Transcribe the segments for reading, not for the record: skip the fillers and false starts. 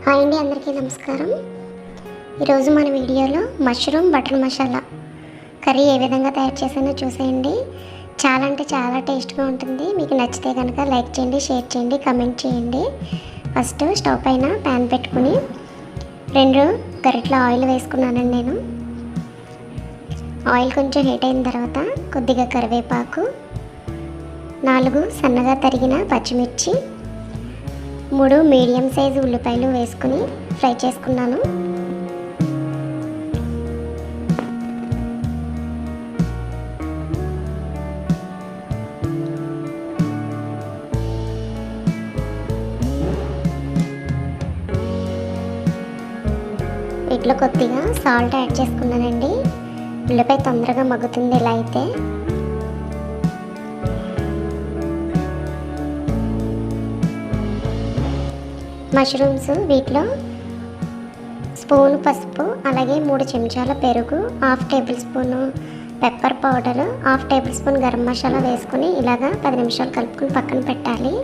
Hi అండి, అందరికీ నమస్కారం. ఈరోజు మన వీడియోలో మష్రూమ్ బటర్ మసాలా కర్రీ ఏ విధంగా తయారు చేసానో చూసేయండి. చాలా అంటే చాలా టేస్ట్గా ఉంటుంది. మీకు నచ్చితే కనుక లైక్ చేయండి, షేర్ చేయండి, కమెంట్ చేయండి. ఫస్ట్ స్టవ్ పైన ప్యాన్ పెట్టుకుని 2 గరిటెల ఆయిల్ వేసుకున్నానండి. నేను ఆయిల్ కొంచెం హీట్ అయిన తర్వాత కొద్దిగా కరివేపాకు, 4 సన్నగా తరిగిన పచ్చిమిర్చి, 3 మీడియం సైజు ఉల్లిపాయలు వేసుకుని ఫ్రై చేసుకున్నాను. వీటిలో కొద్దిగా సాల్ట్ యాడ్ చేసుకున్నానండి. ఉల్లిపాయ తొందరగా మగ్గుతుంది ఇలా అయితే. మష్రూమ్స్ వీటిలో స్పూన్ పసుపు, అలాగే 3 చెంచాల పెరుగు, 1/2 table spoon pepper powder, 1/2 table spoon garam masala వేసుకుని ఇలాగా 10 నిమిషాలు కలుపుకుని పక్కన పెట్టాలి.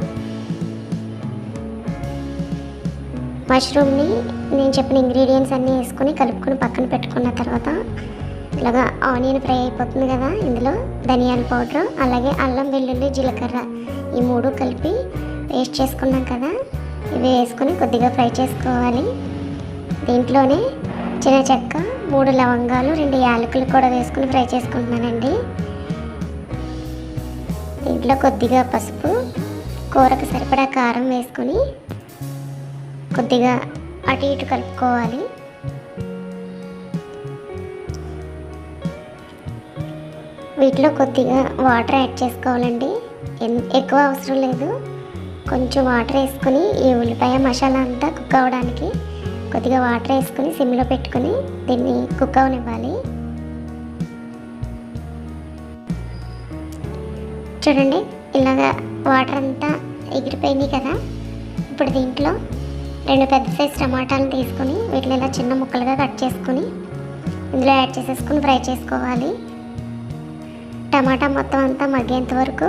మష్రూమ్ని నేను చెప్పిన ఇంగ్రీడియంట్స్ అన్నీ వేసుకుని కలుపుకొని పక్కన పెట్టుకున్న తర్వాత ఇలాగా ఆనియన్ ఫ్రై అయిపోతుంది కదా, ఇందులో ధనియాల పౌడరు, అలాగే అల్లం వెల్లుల్లి జీలకర్ర ఈ 3 కలిపి పేస్ట్ చేసుకున్నాం కదా, ఇవి వేసుకొని కొద్దిగా ఫ్రై చేసుకోవాలి. దీంట్లోనే చిన్న చెక్క, 3 లవంగాలు, 2 యాలకులు కూడా వేసుకుని ఫ్రై చేసుకుంటున్నానండి. దీంట్లో కొద్దిగా పసుపు, కూరకు సరిపడా కారం వేసుకొని కొద్దిగా అటు ఇటు కలుపుకోవాలి. వీటిలో కొద్దిగా వాటర్ యాడ్ చేసుకోవాలండి. ఎక్కువ అవసరం లేదు, కొంచెం వాటర్ వేసుకుని ఈ ఉల్లిపాయ మసాలా అంతా కుక్ అవ్వడానికి కొద్దిగా వాటర్ వేసుకుని సిమ్లో పెట్టుకుని దీన్ని కుక్ అవనివ్వాలి. చూడండి, ఇలాగా వాటర్ అంతా ఎగిరిపోయినాయి కదా. ఇప్పుడు దీంట్లో 2 పెద్ద సైజు టమాటాలను తీసుకొని వీటిని ఇలా చిన్న ముక్కలుగా కట్ చేసుకుని ఇందులో యాడ్ చేసేసుకుని ఫ్రై చేసుకోవాలి. టమాటా మొత్తం అంతా మగ్గేంత వరకు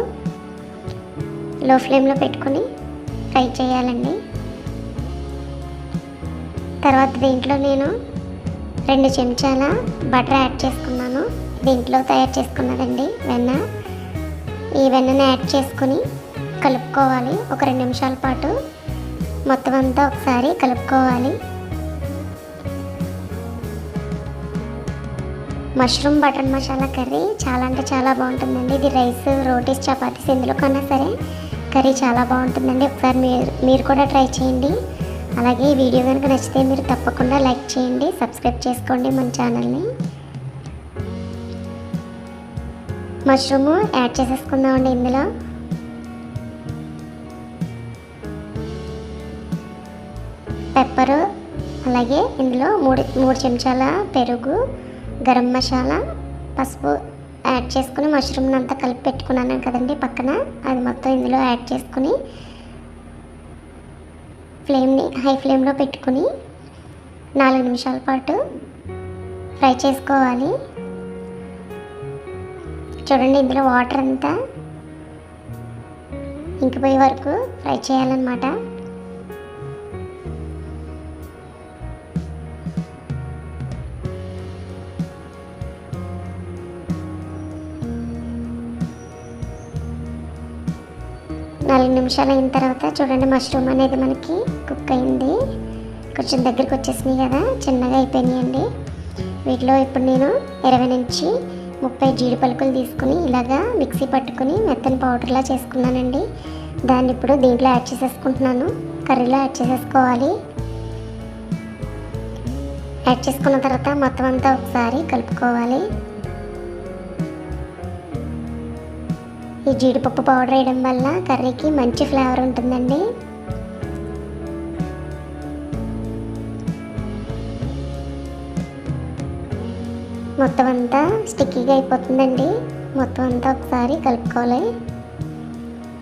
లో ఫ్లేమ్లో పెట్టుకుని ఫ్రై చేయాలండి. తర్వాత దీంట్లో నేను 2 చెంచాల బటర్ యాడ్ చేసుకున్నాను. దీంట్లో తయారు చేసుకున్నదండి వెన్న. ఈ వెన్నను యాడ్ చేసుకుని కలుపుకోవాలి. ఒక 2 నిమిషాల పాటు మొత్తం అంతా ఒకసారి కలుపుకోవాలి. మష్రూమ్ బటర్ మసాలా కర్రీ చాలా అంటే చాలా బాగుంటుందండి. ఇది రైస్, రోటీస్, చపాతీస్ ఎందులో కన్నా సరే కర్రీ చాలా బాగుంటుందండి. ఒకసారి మీరు కూడా ట్రై చేయండి. అలాగే ఈ వీడియో కనుక నచ్చితే మీరు తప్పకుండా లైక్ చేయండి, సబ్స్క్రైబ్ చేసుకోండి మన ఛానల్ని. మష్రూము యాడ్ చేసేసుకుందామండి. ఇందులో పెప్పరు, అలాగే ఇందులో 3 చెంచాల పెరుగు, గరం మసాలా, పసుపు యాడ్ చేసుకుని మష్రూమ్ని అంతా కలిపి పెట్టుకున్నాను కదండి పక్కన, అది మొత్తం ఇందులో యాడ్ చేసుకుని ఫ్లేమ్ని హై ఫ్లేమ్లో పెట్టుకుని 4 నిమిషాల పాటు ఫ్రై చేసుకోవాలి. చూడండి, ఇందులో వాటర్ అంతా ఇంకిపోయే వరకు ఫ్రై చేయాలన్నమాట. నాలుగు నిమిషాలు అయిన తర్వాత చూడండి, మష్రూమ్ అనేది మనకి కుక్ అయింది. కొంచెం దగ్గరికి వచ్చేసినాయి కదా, చిన్నగా అయిపోయినాయండి. వీటిలో ఇప్పుడు నేను 20 నుంచి 30 జీడి పలుకులు తీసుకుని ఇలాగా మిక్సీ పట్టుకుని మెత్తని పౌడర్లా చేసుకున్నానండి. దాన్ని ఇప్పుడు దీంట్లో యాడ్ చేసేసుకుంటున్నాను. కర్రీలో యాడ్ చేసేసుకోవాలి. యాడ్ చేసుకున్న తర్వాత మొత్తం అంతా ఒకసారి కలుపుకోవాలి. ఈ జీడిపప్పు పౌడర్ వేయడం వల్ల కర్రీకి మంచి ఫ్లేవర్ ఉంటుందండి. మొత్తం అంతా స్టిక్కీగా అయిపోతుందండి. మొత్తం అంతా ఒకసారి కలుపుకోవాలి.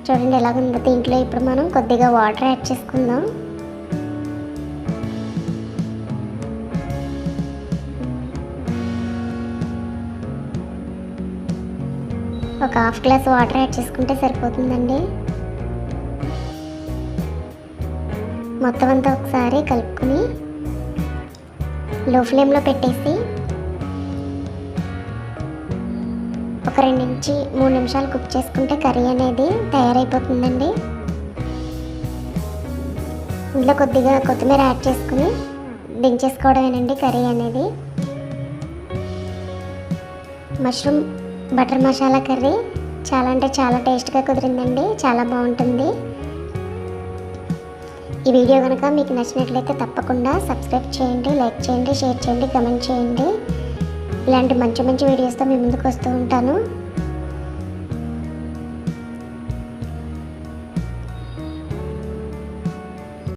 చూడండి ఎలాగుందో. దీంట్లో ఇప్పుడు మనం కొద్దిగా వాటర్ యాడ్ చేసుకుందాం. ఒక 1/2 గ్లాస్ వాటర్ యాడ్ చేసుకుంటే సరిపోతుందండి. మొత్తం అంతా ఒకసారి కలుపుకొని లో ఫ్లేమ్లో పెట్టేసి ఒక 2 నుంచి 3 నిమిషాలు కుక్ చేసుకుంటే కర్రీ అనేది తయారైపోతుందండి. ఇందులో కొద్దిగా కొత్తిమీర యాడ్ చేసుకుని దించేసుకోవడమేనండి కర్రీ అనేది. మష్రూమ్ బటర్ మసాలా కర్రీ చాలా అంటే చాలా టేస్ట్గా కుదిరిందండి, చాలా బాగుంటుంది. ఈ వీడియో కనుక మీకు నచ్చినట్లయితే తప్పకుండా సబ్స్క్రైబ్ చేయండి, లైక్ చేయండి, షేర్ చేయండి, కమెంట్ చేయండి. ఇలాంటి మంచి మంచి వీడియోస్తో మీ ముందుకు వస్తూ ఉంటాను.